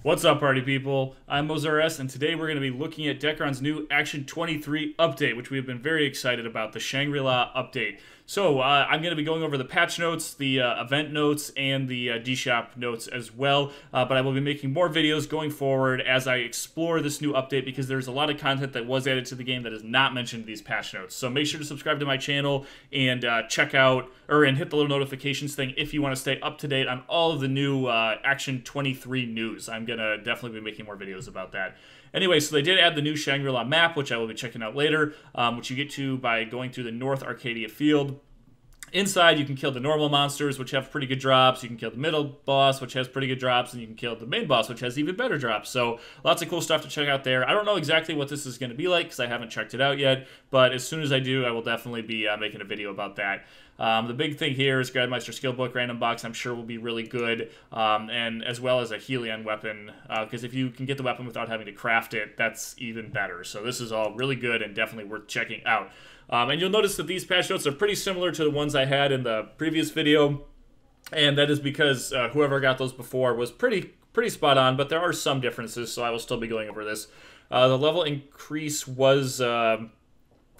What's up, party people? I'm moserRS, and today we're going to be looking at Dekaron's new Action 23 update, which we have been very excited about, the Shangri-La update. So, I'm going to be going over the patch notes, the event notes, and the D-Shop notes as well, but I will be making more videos going forward as I explore this new update, because there's a lot of content that was added to the game that is not mentioned in these patch notes. So make sure to subscribe to my channel and check out, and hit the little notifications thing if you want to stay up to date on all of the new Action 23 news. I'm going to definitely be making more videos about that. Anyway, so they did add the new Shangri-La map, which I will be checking out later, which you get to by going through the North Arcadia field. Inside, you can kill the normal monsters, which have pretty good drops. You can kill the middle boss, which has pretty good drops. And you can kill the main boss, which has even better drops. So, lots of cool stuff to check out there. I don't know exactly what this is going to be like, because I haven't checked it out yet. But as soon as I do, I will definitely be making a video about that. The big thing here is Grandmeister Skill Book Random Box, I'm sure will be really good, and as well as a Hylian Weapon, because if you can get the weapon without having to craft it, that's even better. So this is all really good and definitely worth checking out. And you'll notice that these patch notes are pretty similar to the ones I had in the previous video, and that is because whoever got those before was pretty spot on, but there are some differences, so I will still be going over this. The level increase was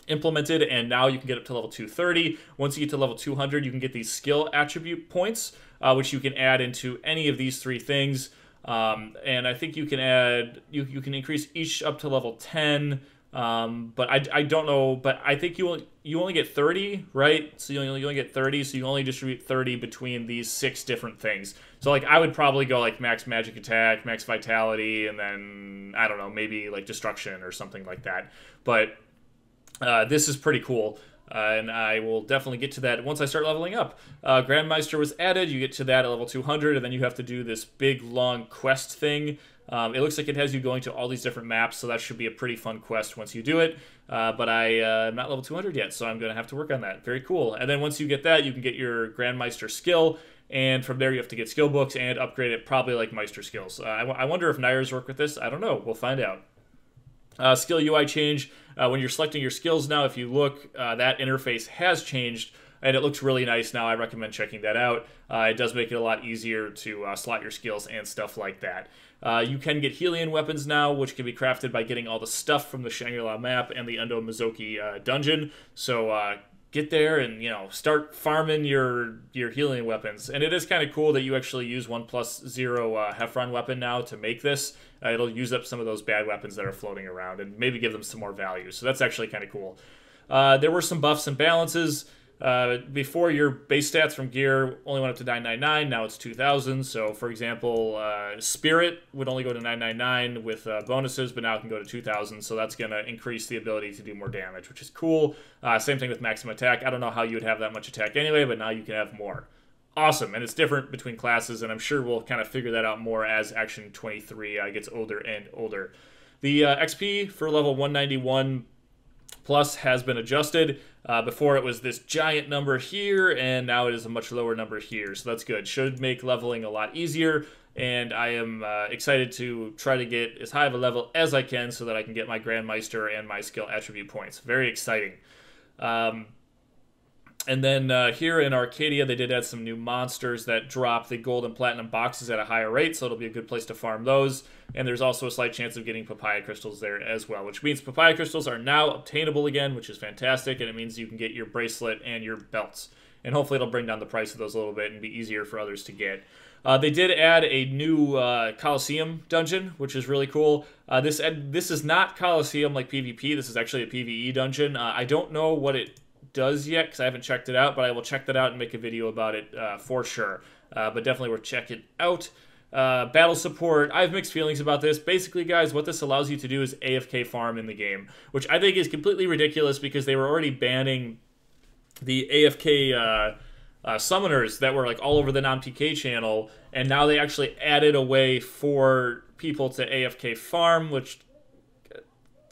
implemented, and now you can get up to level 230. Once you get to level 200, you can get these skill attribute points, which you can add into any of these three things. And I think you can add, you can increase each up to level 10. But I don't know, but I think you only get 30, right? So you only get 30, so you only distribute 30 between these 6 different things. So like I would probably go like max magic attack, max vitality, and then I don't know, maybe like destruction or something like that. But this is pretty cool, and I will definitely get to that once I start leveling up. Grandmeister was added. You get to that at level 200, and then you have to do this big, long quest thing. It looks like it has you going to all these different maps, so that should be a pretty fun quest once you do it. But I'm not level 200 yet, so I'm going to have to work on that. Very cool. And then once you get that, you can get your Grandmeister skill, and from there you have to get skill books and upgrade it probably like Meister skills. I wonder if Nairs work with this. I don't know. We'll find out. Skill UI change. When you're selecting your skills now, if you look, that interface has changed, and it looks really nice now. I recommend checking that out. It does make it a lot easier to slot your skills and stuff like that. You can get Hylian Weapons now, which can be crafted by getting all the stuff from the Shangri-La map and the Mizoki dungeon. So get there and, you know, start farming your Hylian Weapons. And it is kind of cool that you actually use 1+0 Heffron weapon now to make this. It'll use up some of those bad weapons that are floating around and maybe give them some more value. So that's actually kind of cool. There were some buffs and balances. Before, your base stats from gear only went up to 999, now it's 2000. So for example, Spirit would only go to 999 with bonuses, but now it can go to 2000, so that's going to increase the ability to do more damage, which is cool. Same thing with maximum attack. I don't know how you would have that much attack anyway, but now you can have more. Awesome, and it's different between classes, and I'm sure we'll kind of figure that out more as Action 23 gets older and older. The XP for level 191 plus has been adjusted. Before it was this giant number here, and now it is a much lower number here, so that's good. Should make leveling a lot easier, and I am excited to try to get as high of a level as I can so that I can get my Grandmeister and my skill attribute points. Very exciting. And then here in Arcadia, they did add some new monsters that drop the gold and platinum boxes at a higher rate, so it'll be a good place to farm those. And there's also a slight chance of getting Papaya crystals there as well, which means Papaya crystals are now obtainable again, which is fantastic, and it means you can get your bracelet and your belts. And hopefully it'll bring down the price of those a little bit and be easier for others to get. They did add a new Colosseum Dungeon, which is really cool. This is not Colosseum like PvP, this is actually a PvE dungeon. I don't know what it does yet because I haven't checked it out, but I will check that out and make a video about it for sure. But definitely worth checking out. Battle support, I have mixed feelings about this. Basically, guys, what this allows you to do is AFK farm in the game, which I think is completely ridiculous because they were already banning the AFK summoners that were like all over the non-PK channel, and now they actually added a way for people to AFK farm, which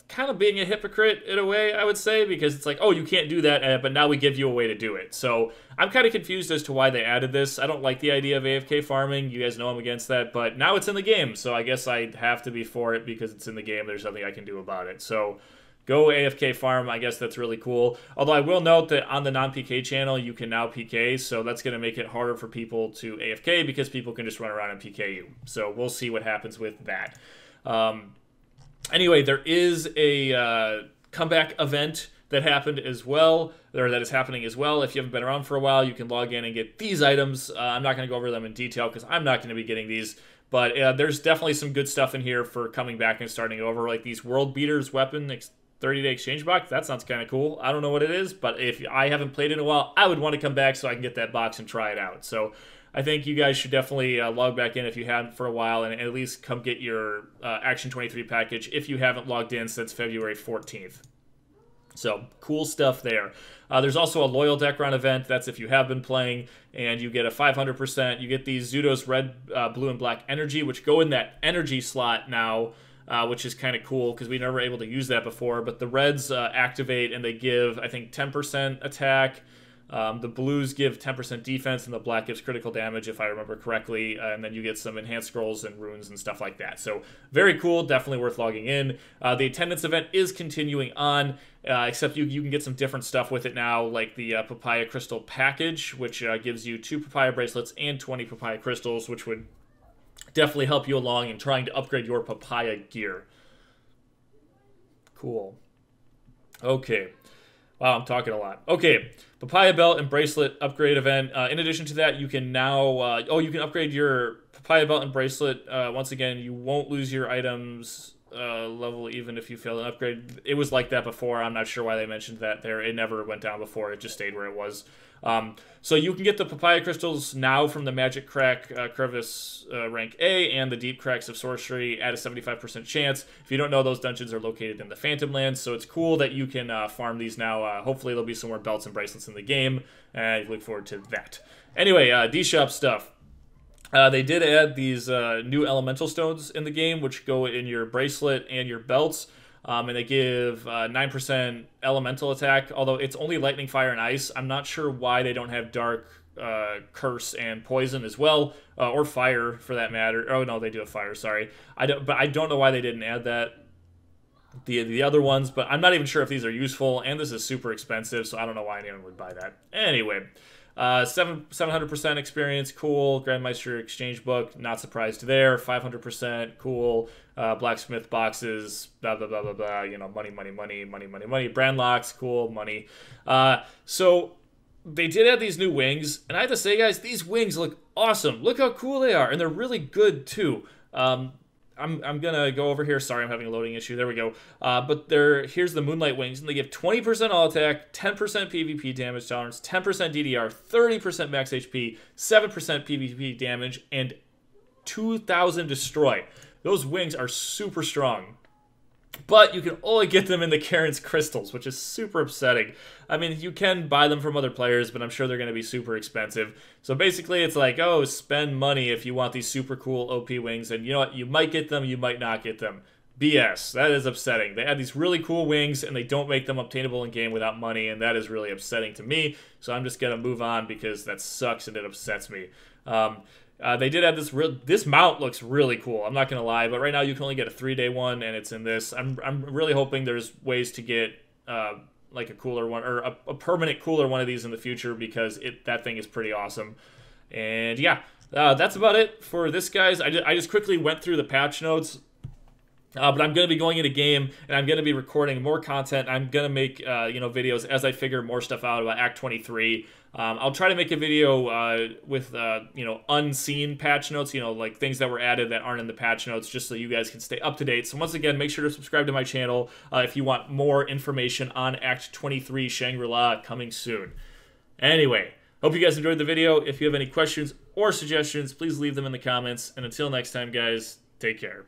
kind of being a hypocrite in a way, I would say, because it's like, oh, you can't do that, but now we give you a way to do it. So I'm kind of confused as to why they added this. I don't like the idea of AFK farming. You guys know I'm against that, but now it's in the game, so I guess I have to be for it because it's in the game. There's nothing I can do about it. So go AFK farm. I guess that's really cool. Although I will note that on the non-PK channel, you can now PK, so that's going to make it harder for people to AFK because people can just run around and PK you. So we'll see what happens with that. Anyway, there is a comeback event that happened as well, or that is happening as well. If you haven't been around for a while, you can log in and get these items. I'm not going to go over them in detail because I'm not going to be getting these. But there's definitely some good stuff in here for coming back and starting over, like these World Beaters weapon 30-day exchange box. That sounds kind of cool. I don't know what it is, but if I haven't played it in a while, I would want to come back so I can get that box and try it out. So I think you guys should definitely log back in if you haven't for a while, and at least come get your Action 23 package if you haven't logged in since February 14th. So, cool stuff there. There's also a loyal Dekaron event. That's if you have been playing, and you get a 500%. You get these Zudo's red, blue, and black energy, which go in that energy slot now, which is kind of cool because we never were able to use that before. But the reds activate, and they give, I think, 10% attack. The blues give 10% defense, and the black gives critical damage, if I remember correctly. And then you get some enhanced scrolls and runes and stuff like that. So, very cool. Definitely worth logging in. The attendance event is continuing on, except you can get some different stuff with it now, like the Papaya Crystal Package, which gives you 2 Papaya Bracelets and 20 Papaya Crystals, which would definitely help you along in trying to upgrade your Papaya gear. Cool. Okay. Wow, I'm talking a lot. Okay, Papaya Belt and Bracelet upgrade event. In addition to that, you can now... you can upgrade your Papaya Belt and Bracelet. Once again, you won't lose your items level even if you fail an upgrade. It was like that before. I'm not sure why they mentioned that there. It never went down before. It just stayed where it was. So you can get the Papaya Crystals now from the Magic Crack Crevice rank A and the Deep Cracks of Sorcery at a 75% chance. If you don't know, those dungeons are located in the Phantom Lands, so it's cool that you can farm these now. Hopefully there'll be some more belts and bracelets in the game, and I look forward to that. Anyway, D-Shop stuff. They did add these new elemental stones in the game, which go in your bracelet and your belts. And they give 9% elemental attack, although it's only lightning, fire, and ice. I'm not sure why they don't have dark, curse, and poison as well, or fire for that matter. Oh no, they do have fire. Sorry, but I don't know why they didn't add that. The other ones, but I'm not even sure if these are useful. And this is super expensive, so I don't know why anyone would buy that. Anyway. 700% experience, cool. Grandmeister exchange book, not surprised there. 500%, cool. Blacksmith boxes, blah blah blah blah blah. You know, money, money, money, money, money, money. Brand locks, cool, money. So they did add these new wings, and I have to say, guys, these wings look awesome. Look how cool they are, and they're really good too. I'm gonna go over here. Sorry, I'm having a loading issue. There we go. But here's the Moonlight Wings, and they give 20% all attack, 10% PvP damage tolerance, 10% DDR, 30% max HP, 7% PvP damage, and 2,000 destroy. Those wings are super strong. But you can only get them in the Karen's crystals, which is super upsetting. I mean, you can buy them from other players, but I'm sure they're going to be super expensive. So basically, it's like, oh, spend money if you want these super cool OP wings. And you know what? You might get them, you might not get them. BS. That is upsetting. They add these really cool wings, and they don't make them obtainable in-game without money, and that is really upsetting to me. So I'm just going to move on because that sucks and it upsets me. They did have this mount looks really cool. I'm not gonna lie, but right now you can only get a 3-day one, and it's in this. I'm really hoping there's ways to get like a cooler one or a permanent cooler one of these in the future because that thing is pretty awesome. And yeah, that's about it for this, guys. I just quickly went through the patch notes. But I'm going to be going into game, and I'm going to be recording more content. I'm going to make videos as I figure more stuff out about Act 23. I'll try to make a video with unseen patch notes, like things that were added that aren't in the patch notes, just so you guys can stay up to date. So once again, make sure to subscribe to my channel if you want more information on Act 23 Shangri-La coming soon. Anyway, hope you guys enjoyed the video. If you have any questions or suggestions, please leave them in the comments. And until next time, guys, take care.